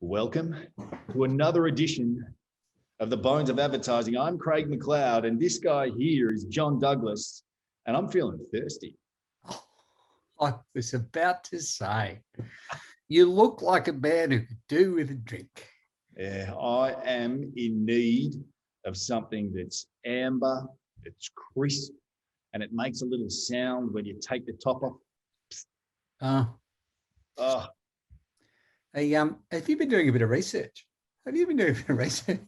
Welcome to another edition of the Bones of Advertising. I'm Craig McLeod, and this guy here is John Douglas, and I'm feeling thirsty. I was about to say, you look like a man who could do with a drink. Yeah, I am in need of something that's amber, it's crisp, and it makes a little sound when you take the top off. Oh, Hey, have you been doing a bit of research? Have you been doing a bit of research?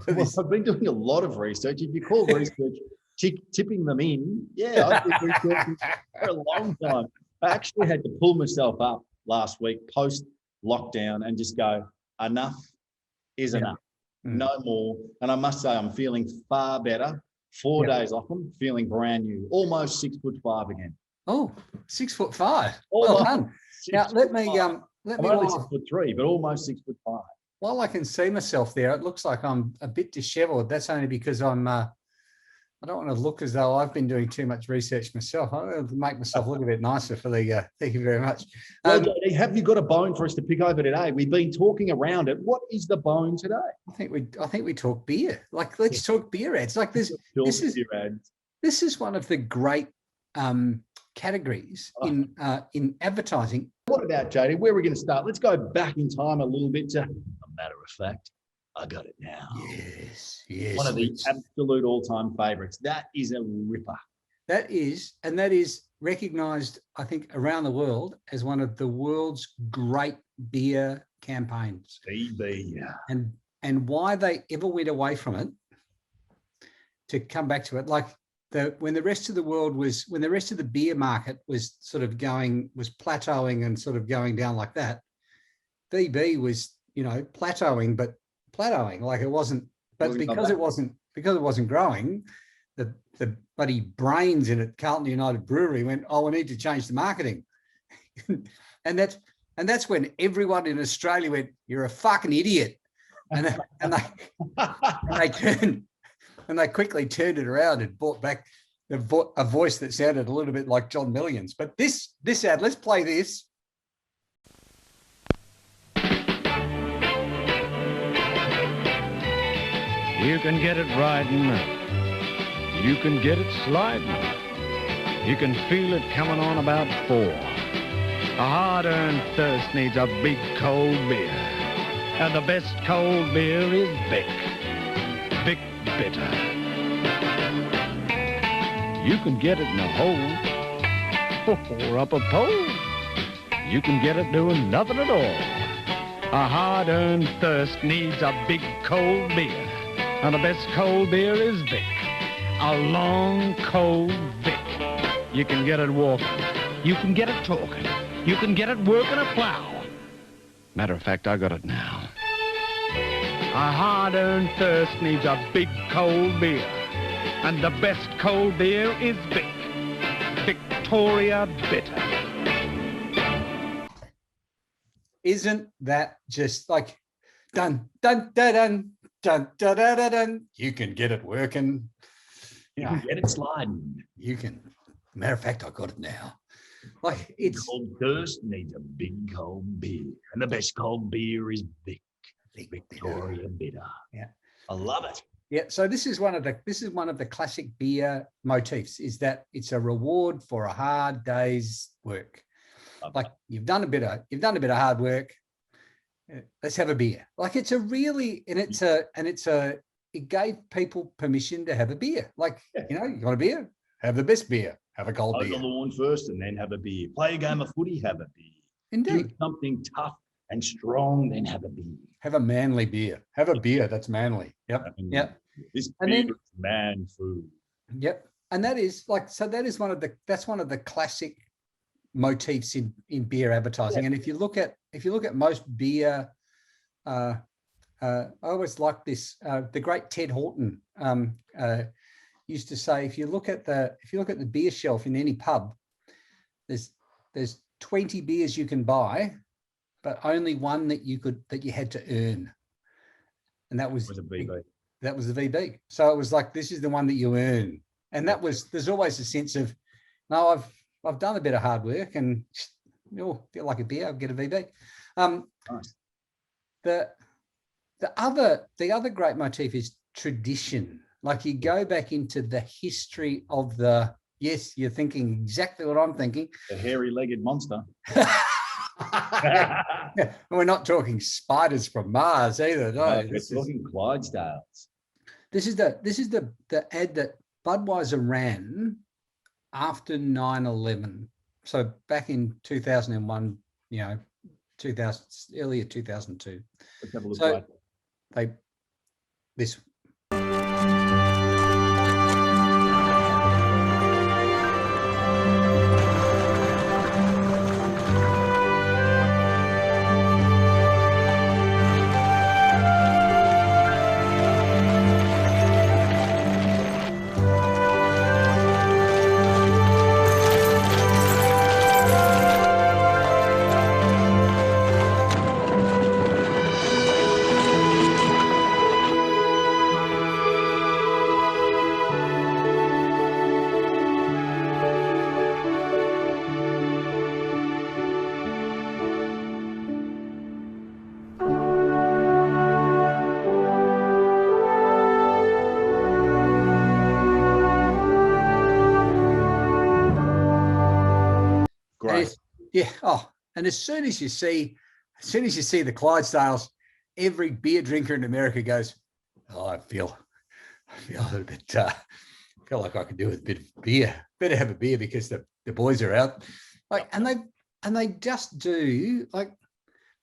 well, I've been doing a lot of research. If you call research tipping them in, yeah, I've been researching for a long time. I actually had to pull myself up last week post-lockdown and just go, enough is enough, no more. And I must say, I'm feeling far better. 4 days off them, feeling brand new, almost 6'5" again. Oh, 6'5". Almost well done. Now, let me I'm only 6'3", but almost 6'5". While I can see myself there, it looks like I'm a bit disheveled. That's only because I don't want to look as though I've been doing too much research myself. I want to make myself look a bit nicer for the, thank you very much. Well, JD, have you got a bone for us to pick over today? We've been talking around it. What is the bone today? I think we talk beer. Like, let's talk beer ads. Like this is one of the great categories in advertising. What about, JD? Where are we going to start? Let's go back in time a little bit to, a matter of fact, I got it now. Yes. One of the absolute all-time favorites. That is a ripper. That is recognized, I think, around the world as one of the world's great beer campaigns. BB. And why they ever went away from it, to come back to it, like when the rest of the beer market was sort of plateauing and sort of going down like that, BB was, plateauing, but plateauing, like it wasn't, but because it wasn't growing, the bloody brains in it, Carlton United Brewery, went, oh, we need to change the marketing. and that's when everyone in Australia went, you're a fucking idiot. And they quickly turned it around and brought back a voice that sounded a little bit like John Millions. But this ad, let's play this. You can get it riding, you can get it sliding, you can feel it coming on about 4. A hard-earned thirst needs a big cold beer, and the best cold beer is Bic Bitter. You can get it in a hole or up a pole. You can get it doing nothing at all. A hard-earned thirst needs a big cold beer, and the best cold beer is Bic. A long, cold Bic. You can get it walking. You can get it talking. You can get it working a plow. Matter of fact, I got it now. A hard-earned thirst needs a big cold beer, and the best cold beer is Bic. Victoria Bitter. Isn't that just like dun dun dun dun dun dun dun dun dun? You can get it working. You can get it sliding. You can. Matter of fact, I got it now. Like, it's cold thirst needs a big cold beer, and the best cold beer is Bic. Victoria Bitter. Yeah, I love it. Yeah, so this is one of the classic beer motifs, is that it's a reward for a hard day's work. Like, you've done a bit of hard work. Let's have a beer. Like, it gave people permission to have a beer. Like, you want a beer? Have the best beer. Have a cold beer. On the lawn first, and then have a beer. Play a game of footy. Have a beer. Indeed. Do something tough and strong, then have a beer. Have a manly beer. Have a beer that's manly. Yep. Yep. This beer is man food. Yep. And that is one of the classic motifs in beer advertising. And if you look at most beer, I always like this. The great Ted Horton used to say, if you look at the beer shelf in any pub, there's 20 beers you can buy, but only one that you had to earn, and that was a VB. That was the VB. So it was like, this is the one that you earn, and there's always a sense of, no, I've done a bit of hard work, and feel like a beer, I'll get a VB. Nice. the other great motif is tradition. Like you go back into the history of the, yes, you're thinking exactly what I'm thinking. The hairy-legged monster. Yeah, we're not talking spiders from Mars either. No, We're talking Clydesdales. This is the ad that Budweiser ran after 9/11. So back in 2001, 2000, earlier 2002. Let's have a look. So this. Great. Yeah. Oh, and as soon as you see the Clydesdales, every beer drinker in America goes, "Oh, I feel a little bit. Feel like I could do with a bit of beer. Better have a beer because the boys are out." Like, and they just do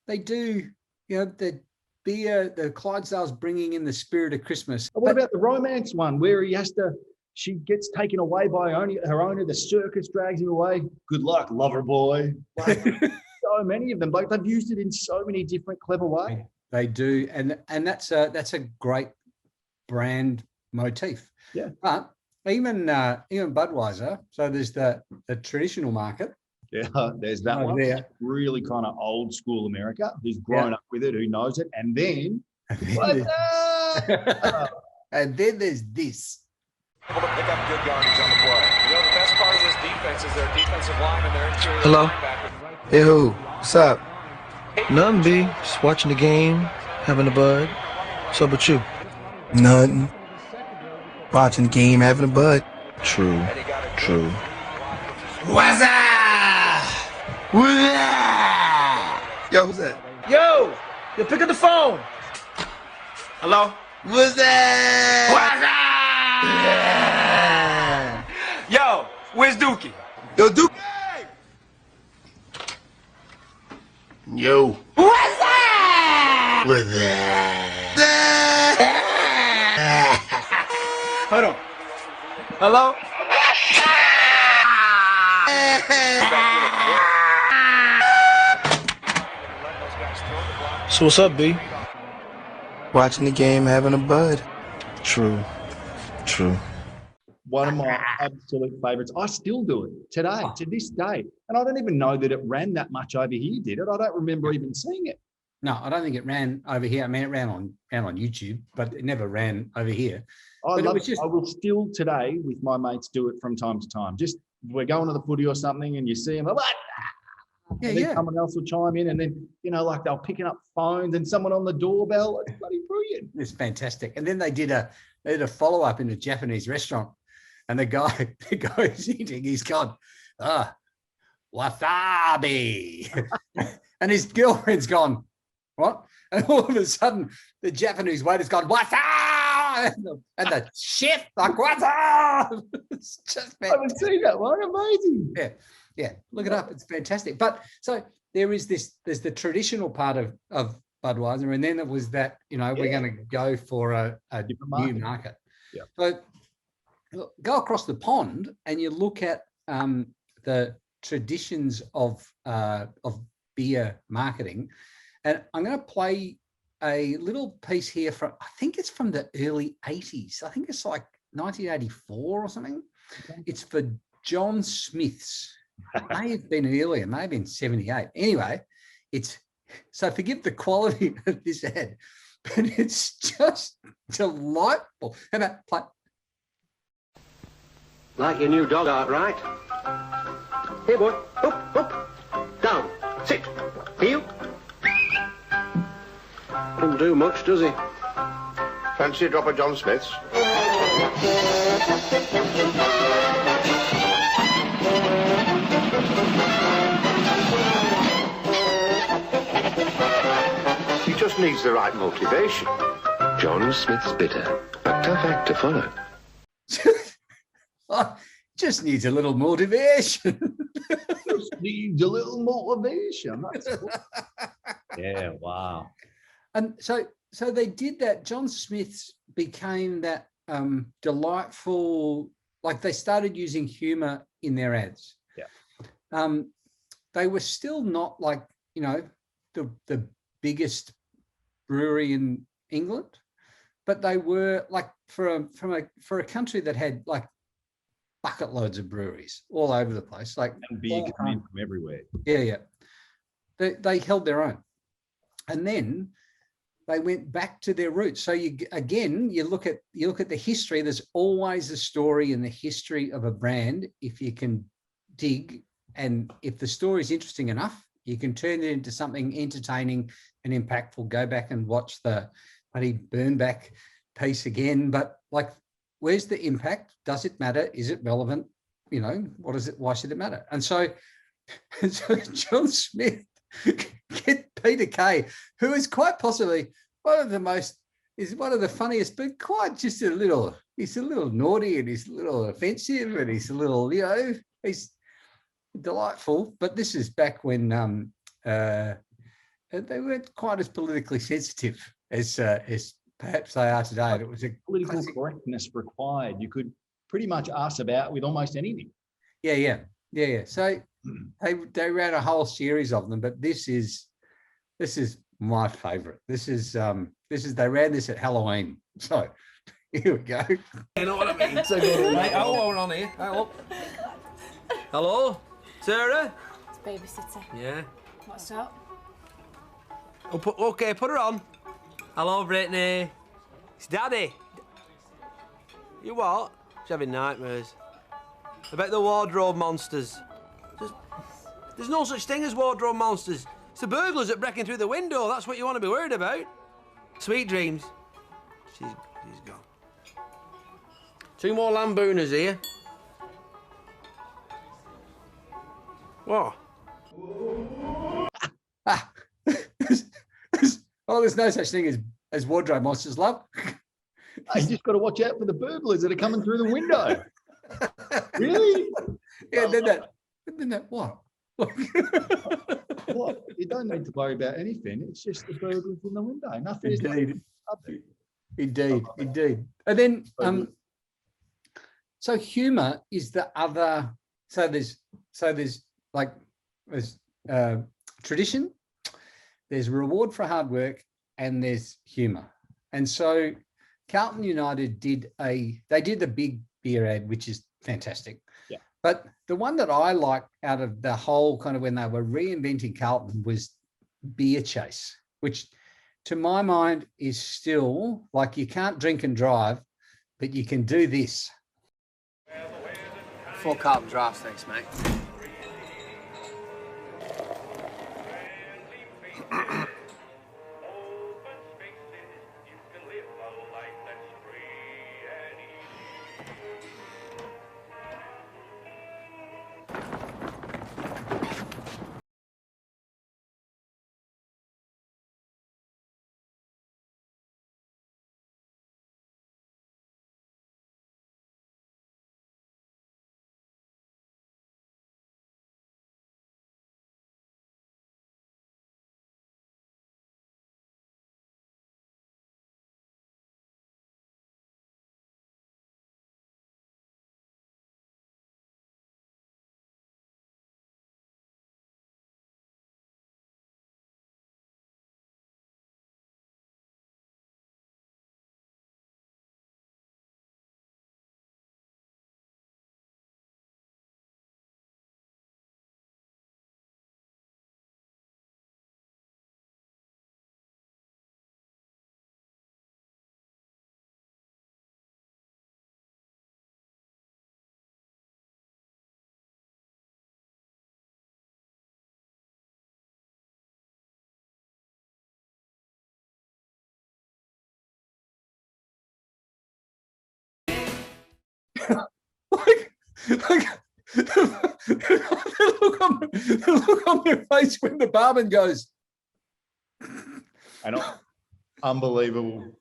the beer. The Clydesdales bringing in the spirit of Christmas. What about the romance one where she gets taken away by her owner, the circus drags him away. Good luck, lover boy. Like, so many of them. Like, they've used it in so many different clever ways. They do, and that's a great brand motif. Yeah. But even Budweiser, so there's the traditional market. Yeah, there's that one. There. Really kind of old school America, who's grown up with it, who knows it. And then and then there's this. Able to pick up good yardage on the play. The best part of this defense is their defensive line and their interior Hello? linebackers. Hey, who? What's up? Nothing, B. Just watching the game, having a bud. What's up with you? Nothing. Watching the game, having a bud. True. True. What's up? What's up? Yo, who's that? Yo, pick up the phone. Hello? What's that? What's up? Yo, where's Dookie? Yo, Duke. Yo. What's up? What's that? Hold on. Hello? So what's up, B? Watching the game, having a bud. True. One of my absolute favorites. I still do it today, to this day. And I don't even know that it ran that much over here, did it? I don't remember even seeing it. No, I don't think it ran over here. I mean, it ran on YouTube, but it never ran over here. I will still today with my mates do it from time to time. Just we're going to the footy or something and you see them, what? Yeah, and then someone else will chime in and then, like they're picking up phones and someone on the doorbell. It's bloody brilliant. It's fantastic. And then they did a follow-up in a Japanese restaurant. And the guy's eating, he's gone, wasabi. And his girlfriend's gone, what? And all of a sudden, the Japanese waiter's gone, wasabi. And the chef, like, wasabi. It's just fantastic. I haven't seen that one. Amazing. Yeah. Look it up. It's fantastic. But so there's the traditional part of Budweiser. And then it was that, we're going to go for a new market. Yeah. So go across the pond and you look at the traditions of beer marketing, and I'm going to play a little piece here from, I think it's from the early 80s. I think it's like 1984 or something. Okay. It's for John Smith's. May have been earlier, may have been 78. Anyway, so forgive the quality of this ad, but it's just delightful. How about play? Like your new dog art, right? Here, boy. Up, up. Down. Sit. Heel. Doesn't do much, does he? Fancy a drop of John Smith's? He just needs the right motivation. John Smith's bitter, a tough act to follow. Oh, just needs a little motivation. Just needs a little motivation. That's cool. Yeah, wow. And so they did that. John Smith's became that delightful, like they started using humor in their ads. Yeah. They were still not like, you know, the biggest brewery in England, but they were like for a country that had like bucket loads of breweries all over the place, like And beer coming in from everywhere. Yeah. They held their own. And then they went back to their roots. So you look at the history. There's always a story in the history of a brand if you can dig, and if the story is interesting enough, you can turn it into something entertaining and impactful. Go back and watch the bloody Burn Back piece again. But like, where's the impact? Does it matter? Is it relevant? You know, what is it? Why should it matter? And so John Smith get Peter Kay, who is quite possibly one of the funniest, but quite just he's a little naughty and he's a little offensive and he's a little, you know, he's delightful. But this is back when they weren't quite as politically sensitive as perhaps they are today. It was a Political correctness required. You could pretty much ask about with almost anything. Yeah. So they ran a whole series of them, but this is my favorite. This is they ran this at Halloween. So here we go. You know what I mean? So good, mate. Hold on here. Hello, Sarah. It's babysitter. Yeah. What's up? Okay, put her on. Hello, Brittany. It's Daddy. You what? She's having nightmares about the wardrobe monsters. There's no such thing as wardrobe monsters. It's the burglars that breaking through the window. That's what you want to be worried about. Sweet dreams. She's gone. 2 more lambooners here. What? Oh, there's no such thing as wardrobe monsters, love. You just got to watch out for the burglars that are coming through the window. Really? Yeah, then that what? What? You don't need to worry about anything. It's just the burglars in the window. Nothing. Indeed. And then, so humor is the other. So there's tradition, there's reward for hard work, and there's humor. And so Carlton United did the big beer ad, which is fantastic. Yeah. But the one that I like out of the whole kind of when they were reinventing Carlton was Beer Chase, which to my mind is still like you can't drink and drive, but you can do this. 4 Carlton drafts, thanks, mate. like the look on their face when the barman goes, I know. Unbelievable.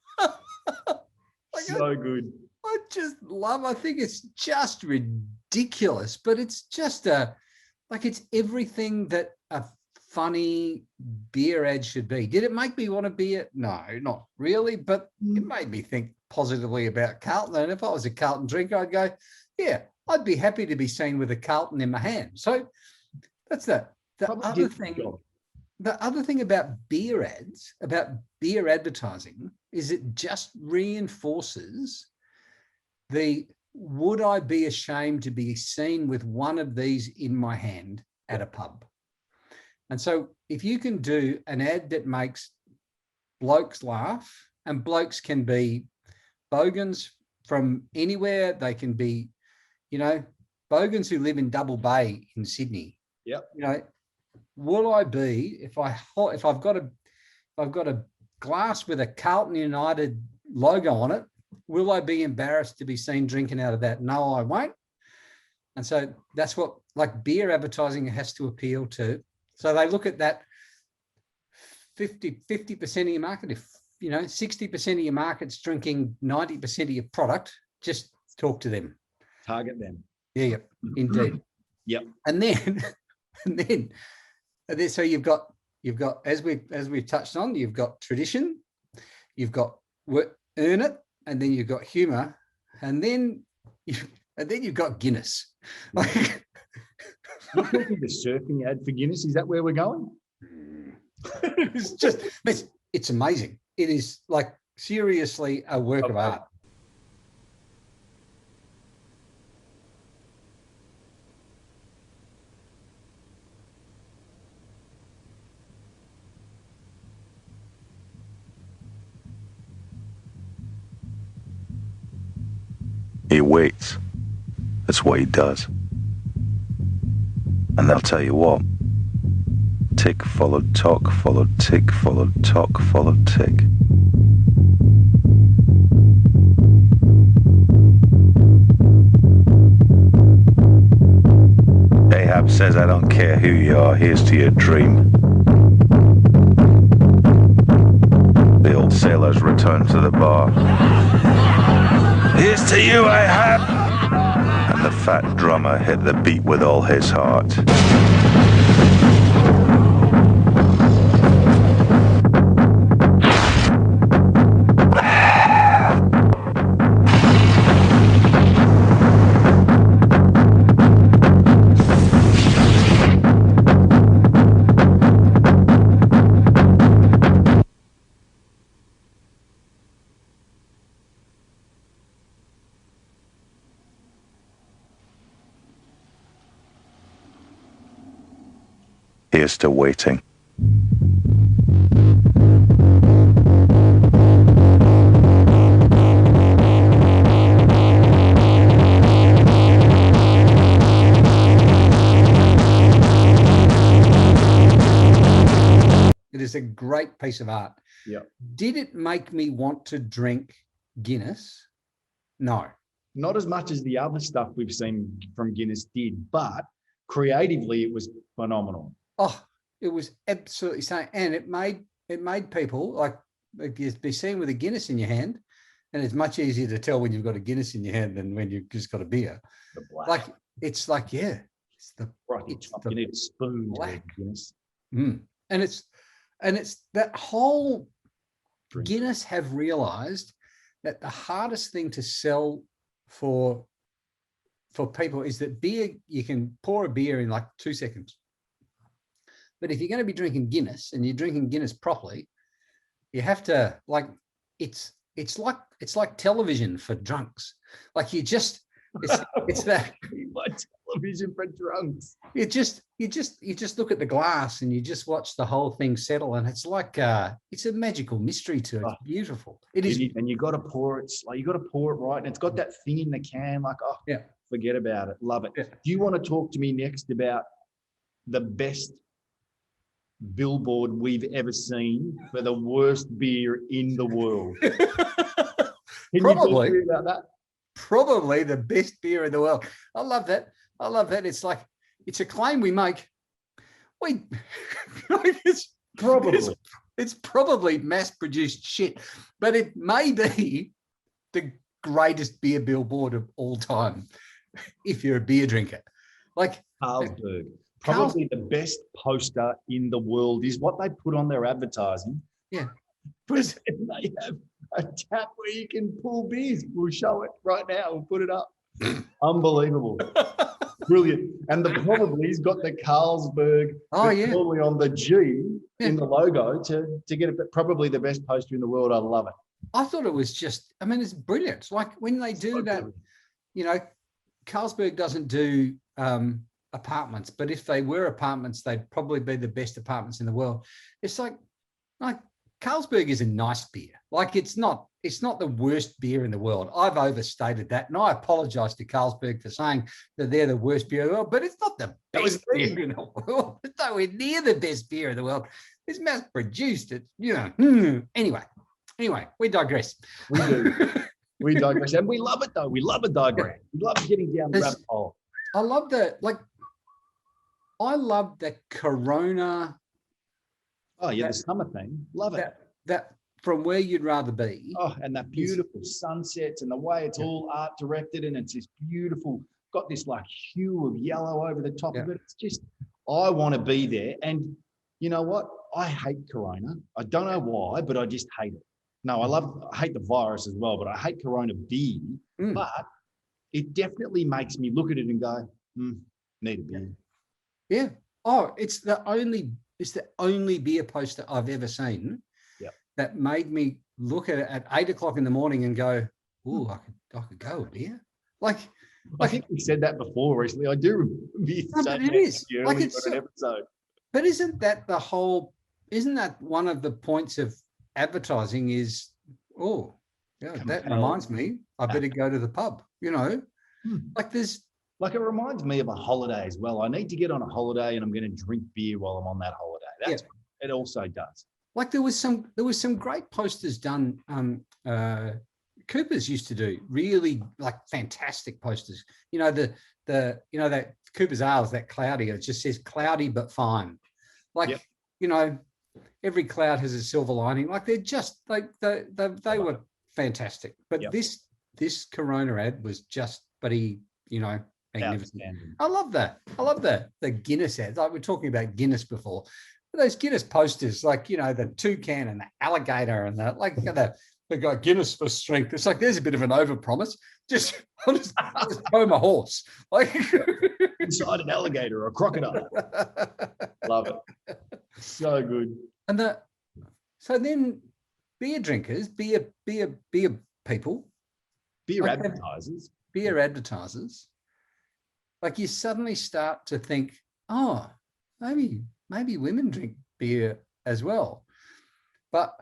So good. I just love, I think it's just ridiculous, but it's just it's everything that a funny beer ad should be. Did it make me want to be it? No, not really, but it made me think positively about Carlton. And if I was a Carlton drinker, I'd go, yeah, I'd be happy to be seen with a Carlton in my hand. So that's that. The other thing about beer ads, about beer advertising, is it just reinforces would I be ashamed to be seen with one of these in my hand at a pub? And so if you can do an ad that makes blokes laugh, and blokes can be bogans from anywhere, they can be, bogans who live in Double Bay in Sydney. Yep. Will I be, if I've got a glass with a Carlton United logo on it, will I be embarrassed to be seen drinking out of that? No, I won't. And so that's what, like, beer advertising has to appeal to. So they look at that 50% of your market. If 60% of your market's drinking 90% of your product, just talk to them. Target them. Yeah, indeed. Yep. And then so you've got as we've touched on, you've got tradition, you've got earn it, and then you've got humor, and then you've got Guinness. Like, you're talking the surfing ad for Guinness. Is that where we're going? it's amazing. It is, like, seriously a work of art. He waits. That's what he does. And I'll tell you what. Tick followed tock, followed tick, followed tock, followed tick. Ahab says, I don't care who you are, here's to your dream. The old sailors return to the bar. Here's to you, Ahab! And the fat drummer hit the beat with all his heart. Here's to waiting. It is a great piece of art. Yeah. Did it make me want to drink Guinness? No. Not as much as the other stuff we've seen from Guinness did, but creatively it was phenomenal. Oh, it was absolutely insane. And it made people, like, you'd be seen with a Guinness in your hand, and it's much easier to tell when you've got a Guinness in your hand than when you've just got a beer. Like, it's like, yeah, it's the you need a spoon black Guinness. And it's that whole Guinness have realized that the hardest thing to sell for people is that beer, you can pour a beer in like 2 seconds. But if you're going to be drinking Guinness and you're drinking Guinness properly, you have to, like, it's like television for drunks. Like, it's that like television for drunks. You just look at the glass and you just watch the whole thing settle, and it's like it's a magical mystery to it. It's beautiful. It is, and you got to pour it. Like, you got to pour it right, and it's got that thing in the can. Like, oh yeah, forget about it. Love it. Yeah. Do you want to talk to me next about the best billboard we've ever seen for the worst beer in the world? Probably. About that? probably the best beer in the world. I love that. I love that. It's like, it's a claim we make. It's probably mass-produced shit, but it may be the greatest beer billboard of all time if you're a beer drinker. Like Carlsberg, probably the best poster in the world is what they put on their advertising. Yeah. And they have a tap where you can pull beers. We'll show it right now. We'll put it up. Unbelievable. Brilliant. And he's got the Carlsberg probably on the G in the logo to get it, probably the best poster in the world. I love it. I thought it was just, I mean, it's brilliant. It's like when they do that, you know, Carlsberg doesn't do apartments, but if they were apartments, they'd probably be the best apartments in the world. It's like Carlsberg is a nice beer. Like it's not the worst beer in the world. I've overstated that, and I apologize to Carlsberg for saying that they're the worst beer in the world, but it's not the best beer in the world. It's nowhere near the best beer in the world. It's mass produced. It's, you know, anyway, we digress. We do. We digress. And we love it though. We love a digress. We love getting down the rabbit hole. I love the Corona. Oh yeah, the summer thing. Love it. That from where you'd rather be. Oh, and that beautiful sunsets and the way it's all art directed, and it's this beautiful, got this like hue of yellow over the top of it. It's just, I want to be there. And you know what? I hate Corona. I don't know why, but I just hate it. No, I hate the virus as well, but I hate Corona beer. But it definitely makes me look at it and go, need a beer. Yeah. Oh, it's the only beer poster I've ever seen that made me look at it at 8 o'clock in the morning and go, "Ooh, I could go a beer." Like I think we said that before recently. I do remember you saying it is like it's an episode. But isn't that one of the points of advertising? Is that reminds me, I better go to the pub. You know, like it reminds me of a holiday as well. I need to get on a holiday and I'm going to drink beer while I'm on that holiday. That's what it also does. Like there was some great posters done. Cooper's used to do really like fantastic posters. You know, that Cooper's Ale is that cloudy. It just says cloudy but fine. Like, you know, every cloud has a silver lining. Like they're just like they were fantastic. But this Corona ad was just, magnificent. I love that. I love the Guinness ads. Like we're talking about Guinness before. Those Guinness posters, like, you know, the toucan and the alligator and the guy Guinness for strength. It's like there's a bit of an overpromise. I'll just comb a horse, like inside an alligator or a crocodile. Love it. So good. And so then beer drinkers, beer people, beer advertisers, like you suddenly start to think, oh, maybe women drink beer as well. But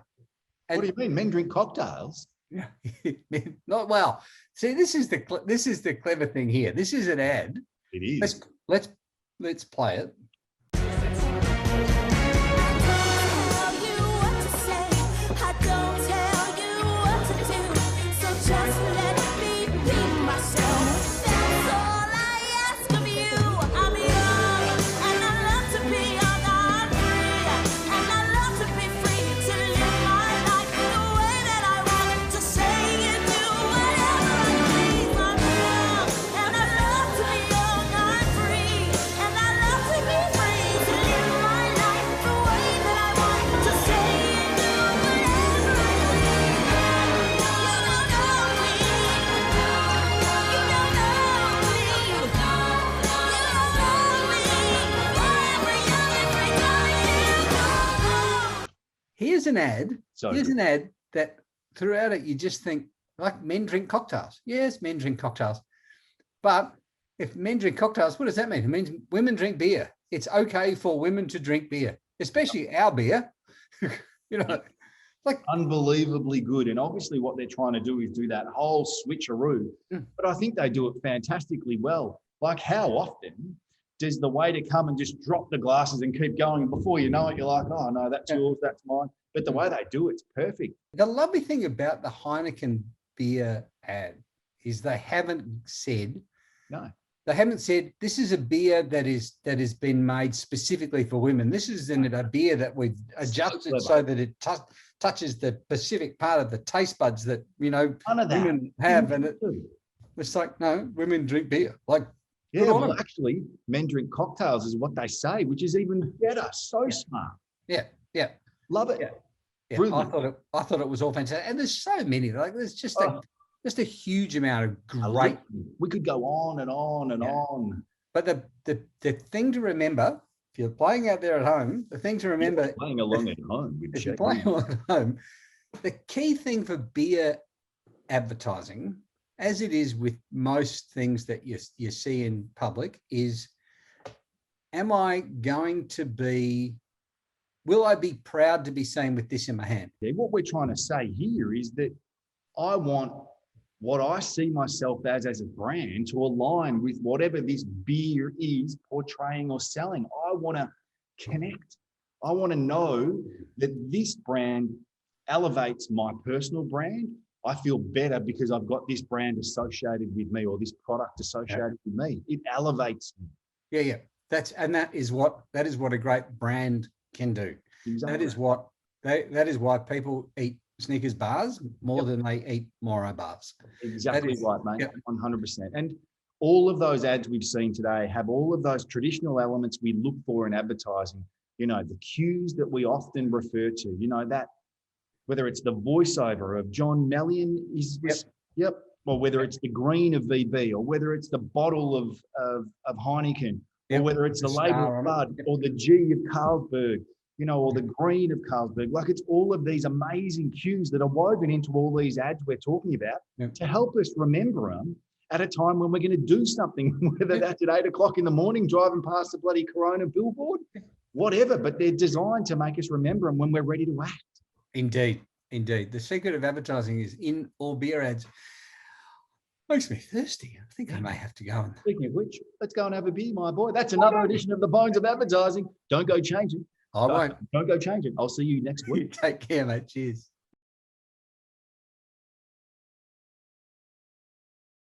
what do you mean? Men drink cocktails? Yeah, not well. See, this is the clever thing here. This is an ad. It is. Let's play it. Here's an ad that throughout it, you just think, like, men drink cocktails. Yes, men drink cocktails. But if men drink cocktails, what does that mean? It means women drink beer. It's okay for women to drink beer, especially our beer. You know, like unbelievably good. And obviously what they're trying to do is do that whole switcheroo. But I think they do it fantastically well. Like how often does the waiter come and just drop the glasses and keep going? And before you know it, you're like, oh, no, that's yours, that's mine. But the way they do it's perfect. The lovely thing about the Heineken beer ad is they haven't said, No. they haven't said this is a beer that has been made specifically for women. This isn't a beer that we've adjusted so that it touches the specific part of the taste buds that, you know, women have. And it's like, no, women drink beer. Like, yeah, well, actually, men drink cocktails is what they say, which is even better. So smart. Yeah, yeah. Love it. Yeah. Yeah, I thought it was all fantastic. And there's so many. Like, there's just a huge amount of great. We could go on and on and on. But the thing to remember, if you're playing out there at home, the thing to remember, if you're playing along at home, if you're playing along at home, the key thing for beer advertising, as it is with most things that you see in public, is, am I going to be, will I be proud to be seen with this in my hand? Yeah, what we're trying to say here is that I want what I see myself as a brand to align with whatever this beer is portraying or selling. I want to connect. I want to know that this brand elevates my personal brand. I feel better because I've got this brand associated with me, or this product associated with me. It elevates me. Yeah, yeah. That is what a great brand can do. Exactly. That is why people eat Snickers bars more than they eat Moro bars. Exactly right, mate. 100%. And all of those ads we've seen today have all of those traditional elements we look for in advertising. You know, the cues that we often refer to, you know, that whether it's the voiceover of John Mellion or whether it's the green of VB, or whether it's the bottle of Heineken, or whether it's the label of Bud, or the G of Carlsberg, you know, or the green of Carlsberg. Like, it's all of these amazing cues that are woven into all these ads we're talking about to help us remember them at a time when we're going to do something, whether that's at 8 o'clock in the morning, driving past the bloody Corona billboard, whatever, but they're designed to make us remember them when we're ready to act. Indeed, indeed. The secret of advertising is in all beer ads. Makes me thirsty. I think I may have to go. Speaking of which, let's go and have a beer, my boy. That's another edition of the Bones of Advertising. Don't go change it. I won't. Don't go change it. I'll see you next week. Take care, mate. Cheers.